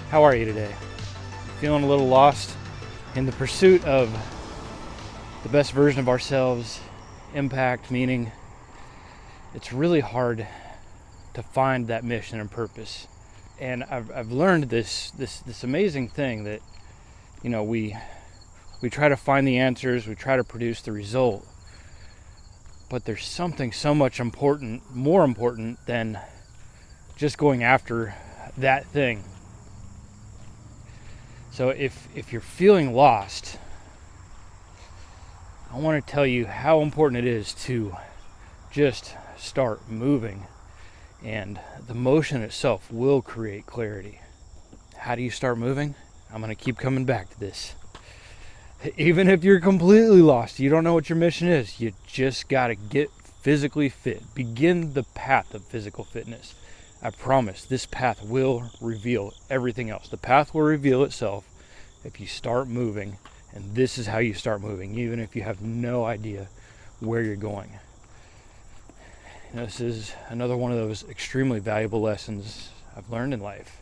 How are you today? Feeling a little lost in the pursuit of the best version of ourselves, impact, meaning? It's really hard to find that mission and purpose. And I've learned this amazing thing that, we try to find the answers, we try to produce the result, but there's something so much more important than just going after that thing. So if you're feeling lost, I want to tell you how important it is to just start moving, and the motion itself will create clarity. How do you start moving? I'm going to keep coming back to this. Even if you're completely lost, you don't know what your mission is, you just got to get physically fit. Begin the path of physical fitness. I promise this path will reveal everything else. The path will reveal itself if you start moving, and this is how you start moving, even if you have no idea where you're going. This is another one of those extremely valuable lessons I've learned in life.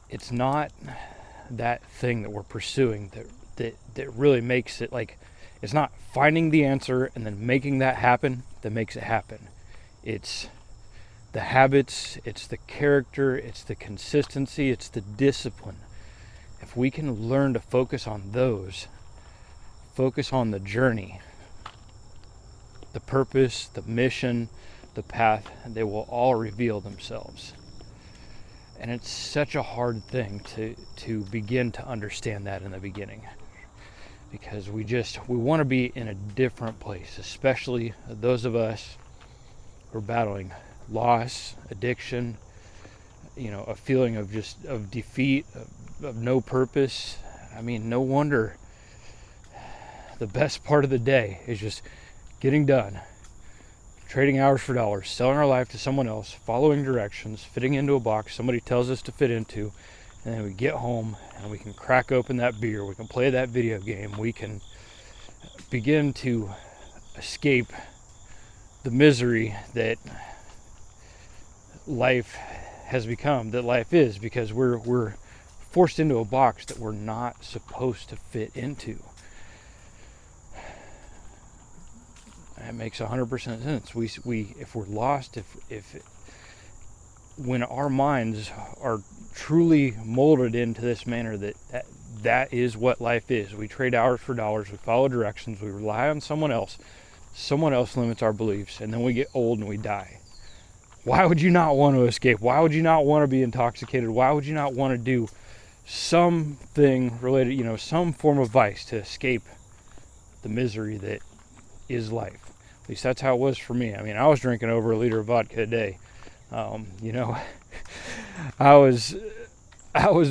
It's not that thing that we're pursuing that really makes it, like, it's not finding the answer and then making that happen that makes it happen. It's the habits, it's the character, it's the consistency, it's the discipline. If we can learn to focus on those, focus on the journey, the purpose, the mission, the path, they will all reveal themselves. And it's such a hard thing to begin to understand that in the beginning, because we want to be in a different place, especially those of us who are battling loss, addiction, a feeling of defeat, of no purpose. I mean, no wonder the best part of the day is just getting done, trading hours for dollars, selling our life to someone else, following directions, fitting into a box somebody tells us to fit into, and then we get home and we can crack open that beer, we can play that video game, we can begin to escape the misery that life has become, that life is, because we're forced into a box that we're not supposed to fit into. That makes 100% sense. If we're lost, when our minds are truly molded into this manner that is what life is. We trade hours for dollars, we follow directions, we rely on someone else limits our beliefs, and then we get old and we die. Why would you not want to escape? Why would you not want to be intoxicated? Why would you not want to do something related, some form of vice to escape the misery that is life? At least that's how it was for me. I mean, I was drinking over a liter of vodka a day. I was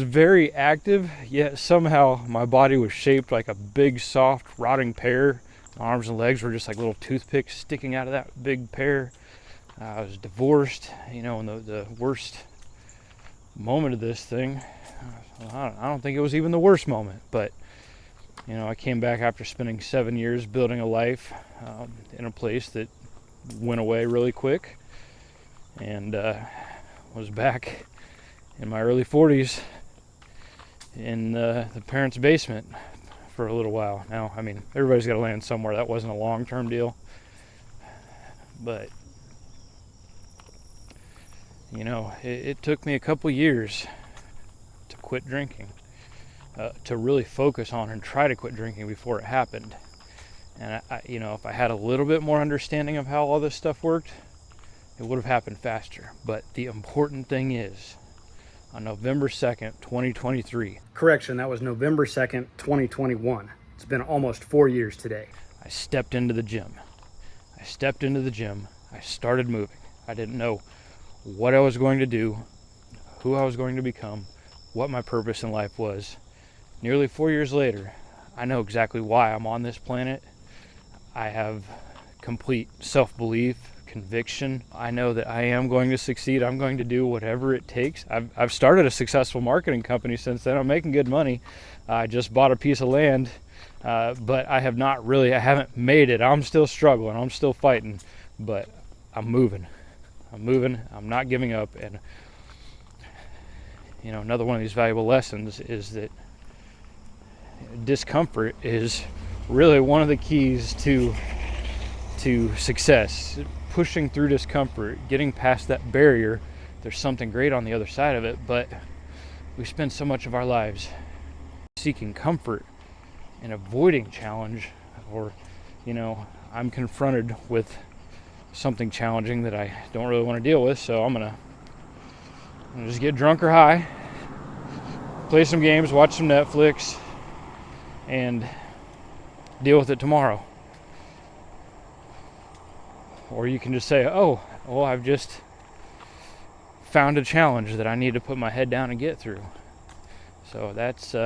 very active, yet somehow my body was shaped like a big, soft, rotting pear. My arms and legs were just like little toothpicks sticking out of that big pear. I was divorced, in the worst moment of this thing. I don't think it was even the worst moment, but I came back after spending 7 years building a life in a place that went away really quick, and was back in my early 40s in the parents' basement for a little while. Now, I mean, everybody's got to land somewhere. That wasn't a long-term deal, but it took me a couple years to quit drinking, to really focus on and try to quit drinking before it happened. And if I had a little bit more understanding of how all this stuff worked, it would have happened faster. But the important thing is, on November 2nd, 2023. Correction, that was November 2nd, 2021. It's been almost 4 years today. I stepped into the gym. I started moving. I didn't know what I was going to do, who I was going to become, what my purpose in life was. Nearly 4 years later, I know exactly why I'm on this planet. I have complete self-belief, conviction. I know that I am going to succeed. I'm going to do whatever it takes. I've started a successful marketing company since then. I'm making good money. I just bought a piece of land, but I haven't made it. I'm still struggling. I'm still fighting, but I'm moving. I'm not giving up. And another one of these valuable lessons is that discomfort is really one of the keys to success. Pushing through discomfort, getting past that barrier, there's something great on the other side of it, but we spend so much of our lives seeking comfort and avoiding challenge, or I'm confronted with something challenging that I don't really want to deal with, so I'm gonna just get drunk or high, play some games, watch some Netflix, and deal with it tomorrow. Or you can just say, oh, well, I've just found a challenge that I need to put my head down and get through. So that's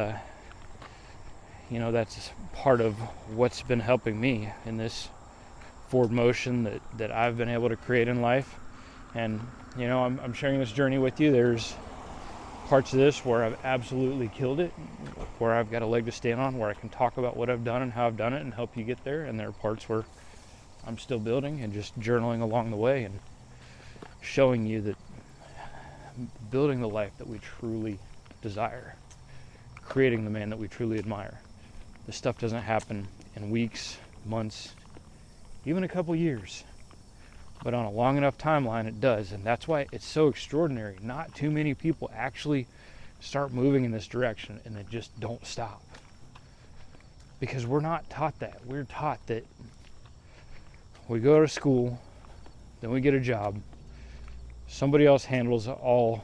that's part of what's been helping me in this forward motion that I've been able to create in life. And I'm sharing this journey with you. There's parts of this where I've absolutely killed it, where I've got a leg to stand on, where I can talk about what I've done and how I've done it and help you get there. And there are parts where I'm still building and just journaling along the way and showing you that building the life that we truly desire, creating the man that we truly admire. This stuff doesn't happen in weeks, months, even a couple years. But on a long enough timeline, it does. And that's why it's so extraordinary. Not too many people actually start moving in this direction and they just don't stop. Because we're not taught that. We're taught that we go to school, then we get a job. Somebody else handles all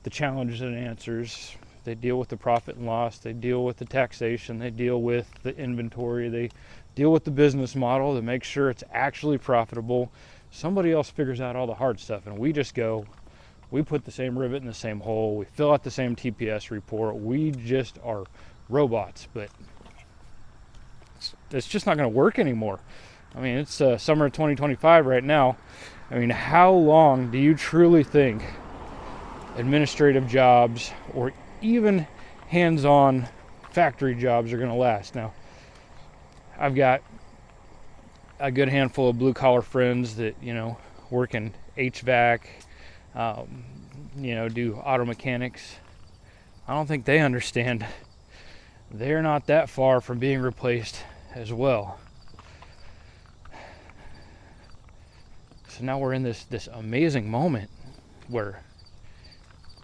the challenges and answers. They deal with the profit and loss. They deal with the taxation. They deal with the inventory. They deal with the business model to make sure it's actually profitable. Somebody else figures out all the hard stuff, and we just go, we put the same rivet in the same hole. We fill out the same TPS report. We just are robots, but it's just not going to work anymore. I mean, it's summer of 2025 right now. I mean, how long do you truly think administrative jobs or even hands-on factory jobs are going to last? Now, I've got a good handful of blue-collar friends that, work in HVAC, do auto mechanics. I don't think they understand. They're not that far from being replaced as well. So now we're in this amazing moment where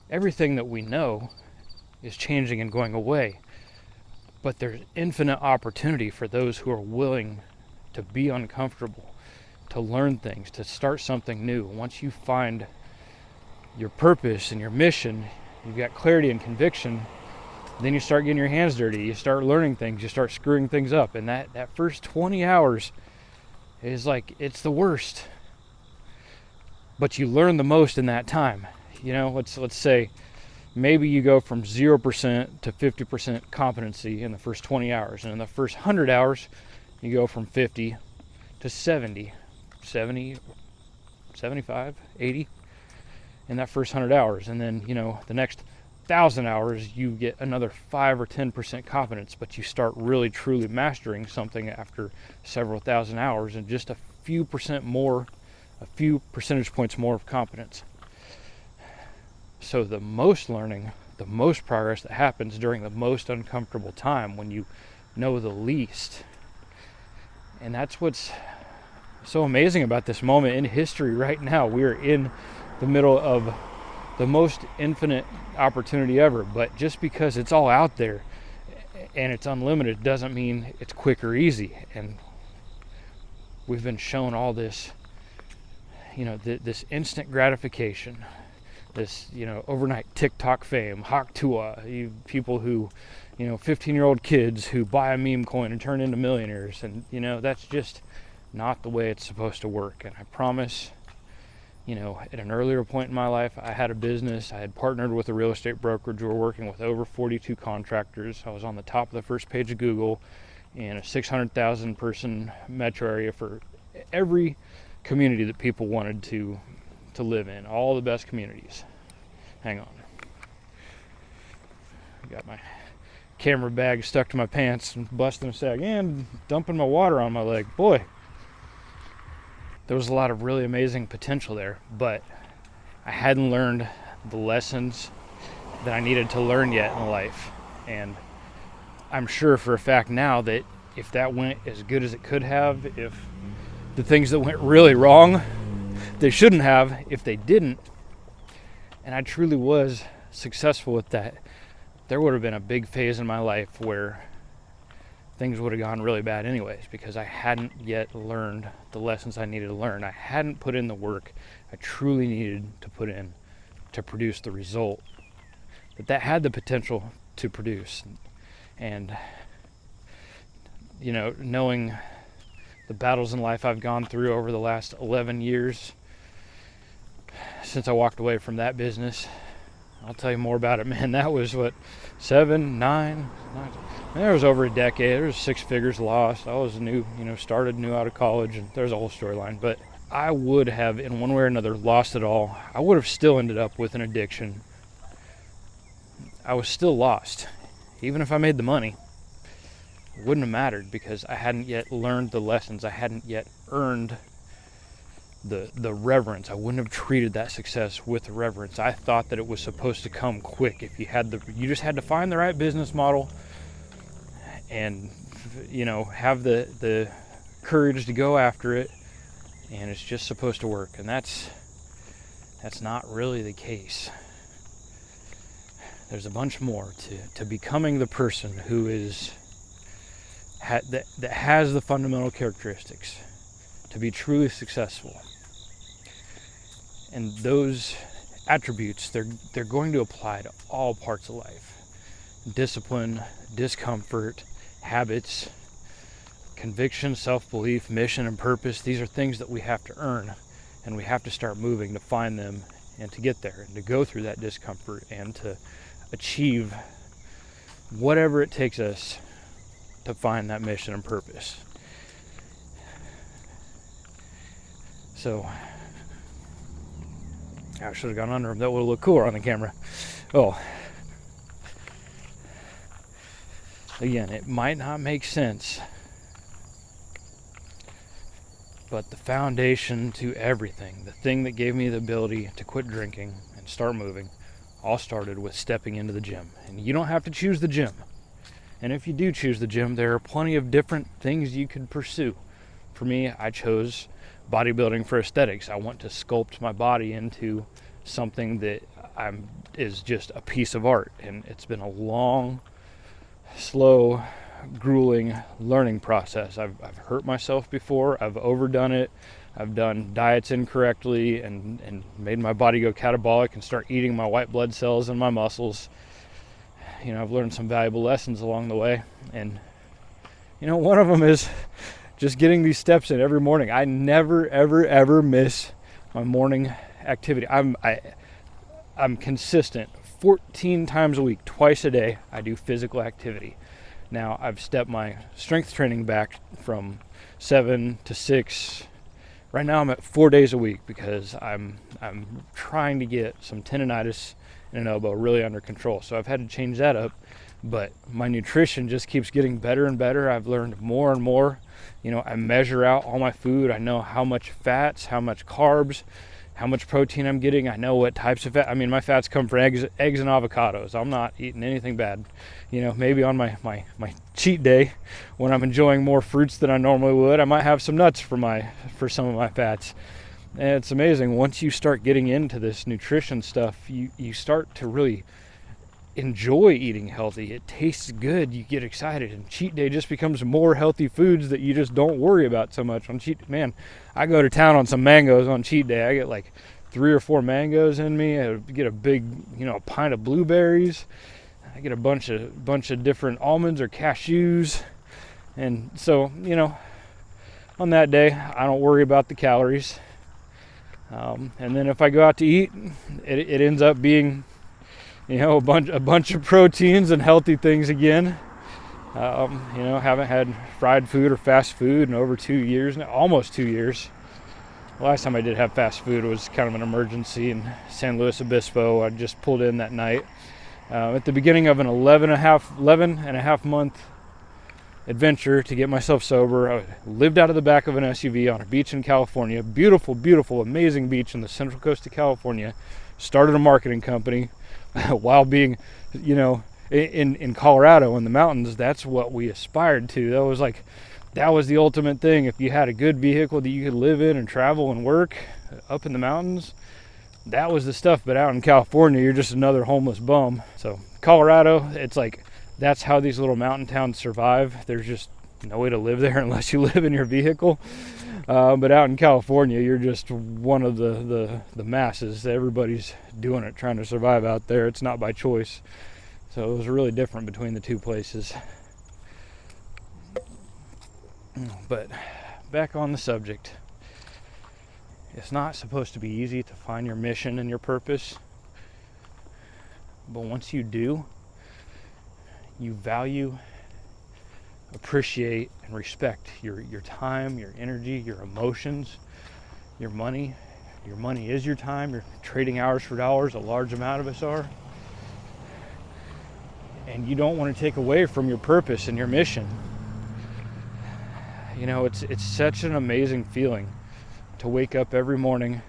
everything that we know is changing and going away. But there's infinite opportunity for those who are willing to be uncomfortable, to learn things, to start something new. Once you find your purpose and your mission, you've got clarity and conviction, then you start getting your hands dirty. You start learning things. You start screwing things up. And that first 20 hours is like, it's the worst. But you learn the most in that time. Let's say maybe you go from 0% to 50% competency in the first 20 hours. And in the first 100 hours, you go from 50 to 70, 75, 80 in that first 100 hours. And then, the next 1,000 hours, you get another 5 or 10% competence, but you start really truly mastering something after several thousand hours and just a few percentage points more of competence. So the most learning, the most progress that happens during the most uncomfortable time, when you know the least. And that's what's so amazing about this moment in history right now. We're in the middle of the most infinite opportunity ever, but just because it's all out there and it's unlimited doesn't mean it's quick or easy. And we've been shown all this, this instant gratification, this, overnight TikTok fame, Hawk Tua, people who, 15-year-old kids who buy a meme coin and turn into millionaires. And, that's just not the way it's supposed to work. And I promise, at an earlier point in my life, I had a business. I had partnered with a real estate brokerage. We were working with over 42 contractors. I was on the top of the first page of Google in a 600,000 person metro area for every community that people wanted to live in, all the best communities. Hang on. Got my camera bag stuck to my pants and busting a sag and dumping my water on my leg. Boy, there was a lot of really amazing potential there, but I hadn't learned the lessons that I needed to learn yet in life. And I'm sure for a fact now that if that went as good as it could have, if the things that went really wrong, they shouldn't have, if they didn't, and I truly was successful with that, there would have been a big phase in my life where things would have gone really bad anyways, because I hadn't yet learned the lessons I needed to learn. I hadn't put in the work I truly needed to put in to produce the result that had the potential to produce. And knowing the battles in life I've gone through over the last 11 years since I walked away from that business, I'll tell you more about it, man. That was what, 7, 9, there was over a decade. There was 6 figures lost. I was started new out of college, and there's a whole storyline. But I would have, in one way or another, lost it all. I would have still ended up with an addiction. I was still lost. Even if I made the money, it wouldn't have mattered, because I hadn't yet learned the lessons. I hadn't yet earned the reverence. I wouldn't have treated that success with reverence. I thought that it was supposed to come quick. If you just had to find the right business model and have the courage to go after it, and it's just supposed to work. And that's not really the case. There's a bunch more to becoming the person who that has the fundamental characteristics to be truly successful. And those attributes, they're going to apply to all parts of life. Discipline, discomfort, habits, conviction, self-belief, mission, and purpose. These are things that we have to earn, and we have to start moving to find them and to get there and to go through that discomfort and to achieve whatever it takes us to find that mission and purpose. So I should have gone under them. That would have looked cooler on the camera. Oh, again, it might not make sense, but the foundation to everything, the thing that gave me the ability to quit drinking and start moving, all started with stepping into the gym. And you don't have to choose the gym. And if you do choose the gym, there are plenty of different things you could pursue. For me, I chose bodybuilding for aesthetics. I want to sculpt my body into something that is just a piece of art. And it's been a long, slow, grueling learning process. I've hurt myself before. I've overdone it. I've done diets incorrectly and made my body go catabolic and start eating my white blood cells and my muscles. I've learned some valuable lessons along the way. And, one of them is just getting these steps in every morning. I never, ever, ever miss my morning activity. I'm consistent. 14 times a week, twice a day, I do physical activity. Now, I've stepped my strength training back from 7 to 6. Right now I'm at 4 days a week because I'm trying to get some tendonitis in an elbow really under control. So I've had to change that up, but my nutrition just keeps getting better and better. I've learned more and more. I measure out all my food. I know how much fats, how much carbs, how much protein I'm getting. I know what types of fat. I mean, my fats come from eggs and avocados. I'm not eating anything bad. Maybe on my cheat day when I'm enjoying more fruits than I normally would, I might have some nuts for some of my fats. And it's amazing. Once you start getting into this nutrition stuff, you start to really enjoy eating healthy. It tastes good. You get excited, and cheat day just becomes more healthy foods that you just don't worry about so much on cheat. Man, I go to town on some mangoes on cheat day. I get like 3 or 4 mangoes in me. I get a big, a pint of blueberries. I get a bunch of different almonds or cashews. And so, on that day, I don't worry about the calories. And then if I go out to eat, it ends up being, a bunch of proteins and healthy things again. Haven't had fried food or fast food in over 2 years now, almost 2 years. The last time I did have fast food was kind of an emergency in San Luis Obispo. I just pulled in that night. At the beginning of an 11 and a half month adventure to get myself sober. I lived out of the back of an SUV on a beach in California. Beautiful, beautiful, amazing beach in the central coast of California. Started a marketing company. while being, in Colorado in the mountains. That's what we aspired to. That was the ultimate thing. If you had a good vehicle that you could live in and travel and work up in the mountains, that was the stuff. But out in California, you're just another homeless bum. So Colorado, it's like, that's how these little mountain towns survive. There's just no way to live there unless you live in your vehicle. But out in California, you're just one of the masses. Everybody's doing it, trying to survive out there. It's not by choice. So it was really different between the two places. But back on the subject. It's not supposed to be easy to find your mission and your purpose. But once you do, you value, appreciate, and respect your time, your energy, your emotions, your money. Your money is your time. You're trading hours for dollars. A large amount of us are. And you don't want to take away from your purpose and your mission. It's such an amazing feeling to wake up every morning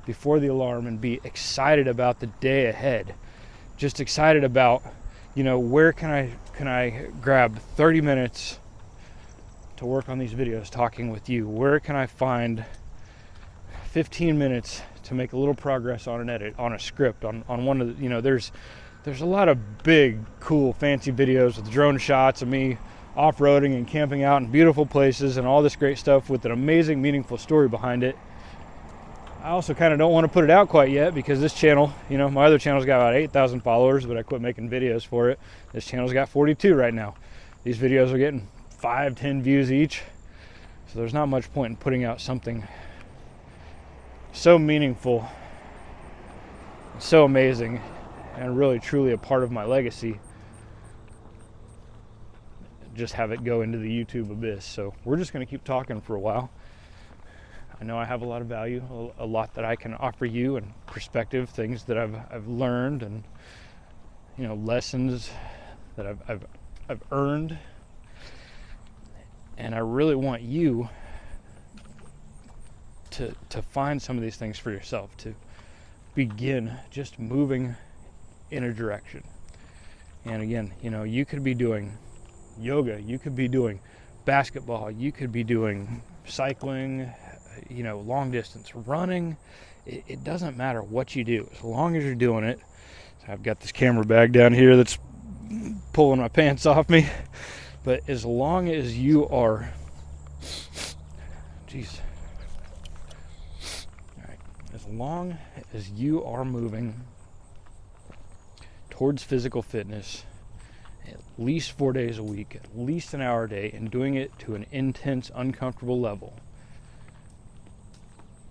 before the alarm and be excited about the day ahead. Just excited about, where can I grab 30 minutes to work on these videos talking with you? Where can I find 15 minutes to make a little progress on an edit, on a script, on one of the, there's a lot of big, cool, fancy videos with drone shots of me off-roading and camping out in beautiful places and all this great stuff with an amazing, meaningful story behind it. I also kind of don't want to put it out quite yet because this channel, my other channel's got about 8,000 followers, but I quit making videos for it. This channel's got 42 right now. These videos are getting 5-10 views each. So there's not much point in putting out something so meaningful, so amazing, and really truly a part of my legacy. Just have it go into the YouTube abyss. So we're just going to keep talking for a while. I know I have a lot of value, a lot that I can offer you, and perspective, things that I've learned, and lessons that I've earned. And I really want you to find some of these things for yourself, to begin just moving in a direction. And again, you could be doing yoga, you could be doing basketball, you could be doing cycling, long distance running. It doesn't matter what you do, as long as you're doing it. So I've got this camera bag down here that's pulling my pants off me, but as long as you are, as long as you are moving towards physical fitness at least 4 days a week, at least an hour a day, and doing it to an intense, uncomfortable level,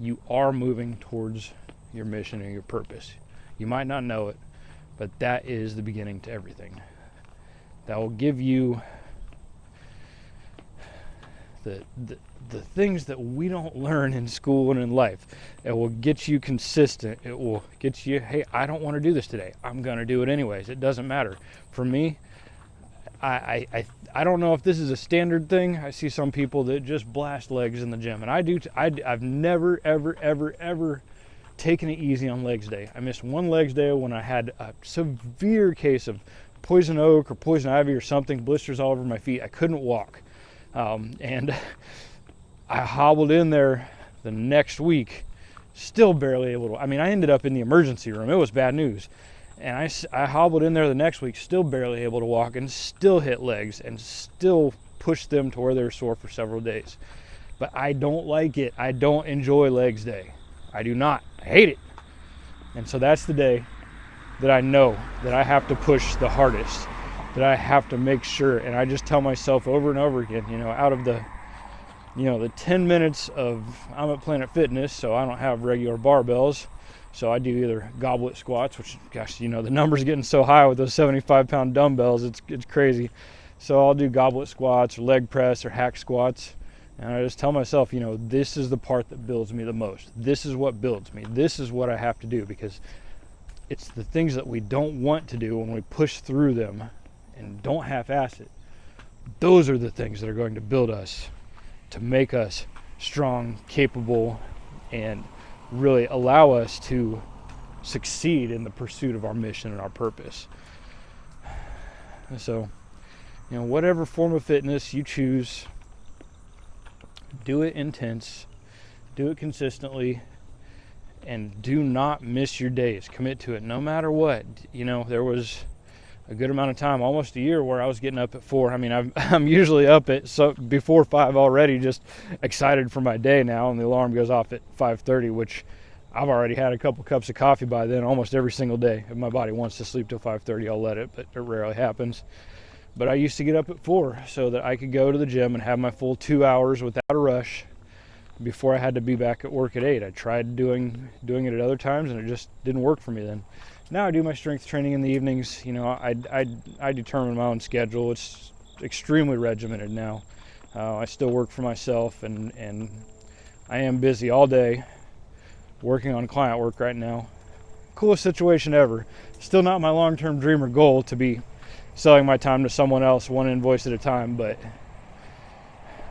you are moving towards your mission and your purpose. You might not know it, but that is the beginning to everything. That will give you the things that we don't learn in school and in life. It will get you consistent. It will get you, hey, I don't want to do this today. I'm going to do it anyways. It doesn't matter. For me, I don't know if this is a standard thing. I see some people that just blast legs in the gym, and I've never, ever taken it easy on legs day. I missed one legs day when I had a severe case of poison oak or poison ivy or something, blisters all over my feet. I couldn't walk. And I hobbled in there the next week, still barely able to. I ended up in the emergency room. It was bad news. And I hobbled in there the next week, still barely able to walk, and still hit legs and still pushed them to where they were sore for several days. But I don't like it. I don't enjoy legs day. I do not. I hate it. And so that's the day that I know that I have to push the hardest, that I have to make sure. And I just tell myself over and over again, out of the 10 minutes of, I'm at Planet Fitness, so I don't have regular barbells. So I do either goblet squats, which, gosh, the numbers are getting so high with those 75-pound dumbbells, it's crazy. So I'll do goblet squats or leg press or hack squats. And I just tell myself, this is the part that builds me the most. This is what builds me. This is what I have to do, because it's the things that we don't want to do when we push through them and don't half-ass it. Those are the things that are going to build us, to make us strong, capable, and really allow us to succeed in the pursuit of our mission and our purpose. And so, whatever form of fitness you choose, do it intense, do it consistently, and do not miss your days. Commit to it no matter what. There was a good amount of time, almost a year, where I was getting up at 4. I mean, I'm usually up at before 5 already, just excited for my day now, and the alarm goes off at 5:30, which I've already had a couple cups of coffee by then, almost every single day. If my body wants to sleep till 5:30, I'll let it, but it rarely happens. But I used to get up at 4 so that I could go to the gym and have my full 2 hours without a rush before I had to be back at work at 8. I tried doing it at other times, and it just didn't work for me then. Now I do my strength training in the evenings. I determine my own schedule. It's extremely regimented now. I still work for myself, and I am busy all day working on client work right now. Coolest situation ever. Still not my long-term dream or goal to be selling my time to someone else one invoice at a time, but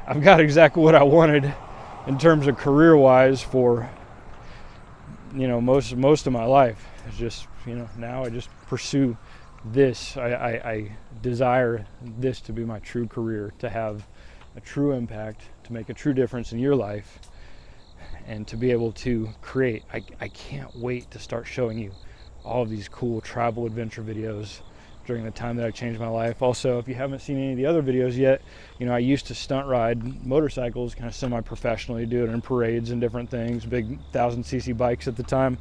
I've got exactly what I wanted in terms of career-wise for most of my life. It's just now I just pursue this. I desire this to be my true career, to have a true impact, to make a true difference in your life, and to be able to create. I can't wait to start showing you all of these cool tribal adventure videos during the time that I changed my life. Also, if you haven't seen any of the other videos yet, I used to stunt ride motorcycles kind of semi-professionally, do it in parades and different things, big 1,000cc bikes at the time,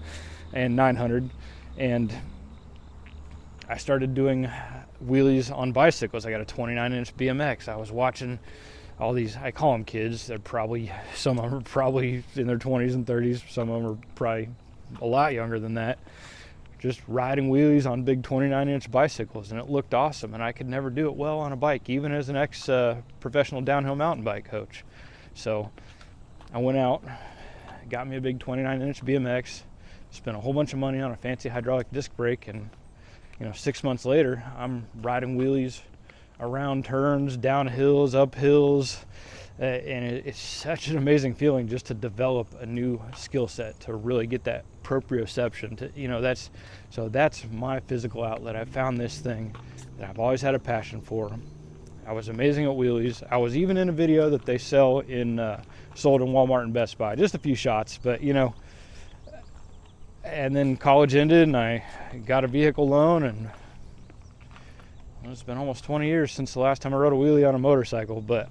and 900. And I started doing wheelies on bicycles. I got a 29-inch BMX. I was watching all these, I call them kids. Some of them are probably in their 20s and 30s. Some of them are probably a lot younger than that, just riding wheelies on big 29-inch bicycles, and it looked awesome. And I could never do it well on a bike, even as an ex-professional downhill mountain bike coach. So I went out, got me a big 29-inch BMX, spent a whole bunch of money on a fancy hydraulic disc brake, and 6 months later, I'm riding wheelies around turns, down hills, up hills, and it's such an amazing feeling just to develop a new skill set, to really get that proprioception. That's my physical outlet. I found this thing that I've always had a passion for. I was amazing at wheelies. I was even in a video that they sold in Walmart and Best Buy, just a few shots, but and then college ended and I got a vehicle loan, and it's been almost 20 years since the last time I rode a wheelie on a motorcycle, but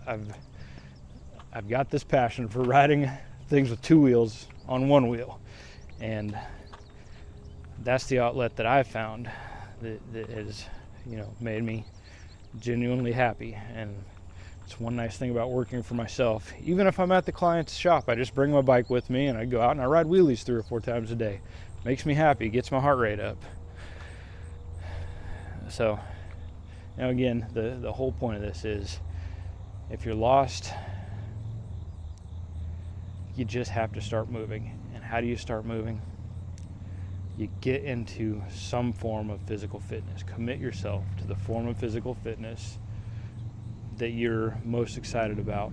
I've got this passion for riding things with 2 wheels on 1 wheel, and that's the outlet that I've found that has made me genuinely happy. And it's one nice thing about working for myself. Even if I'm at the client's shop, I just bring my bike with me and I go out and I ride wheelies 3 or 4 times a day. Makes me happy, gets my heart rate up. So again, the whole point of this is, if you're lost, you just have to start moving. And how do you start moving? You get into some form of physical fitness. Commit yourself to the form of physical fitness that you're most excited about.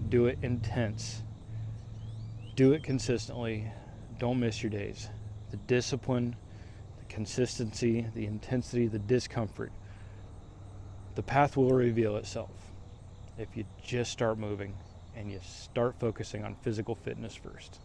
Do it intense. Do it consistently. Don't miss your days. The discipline, the consistency, the intensity, the discomfort. The path will reveal itself if you just start moving and you start focusing on physical fitness first.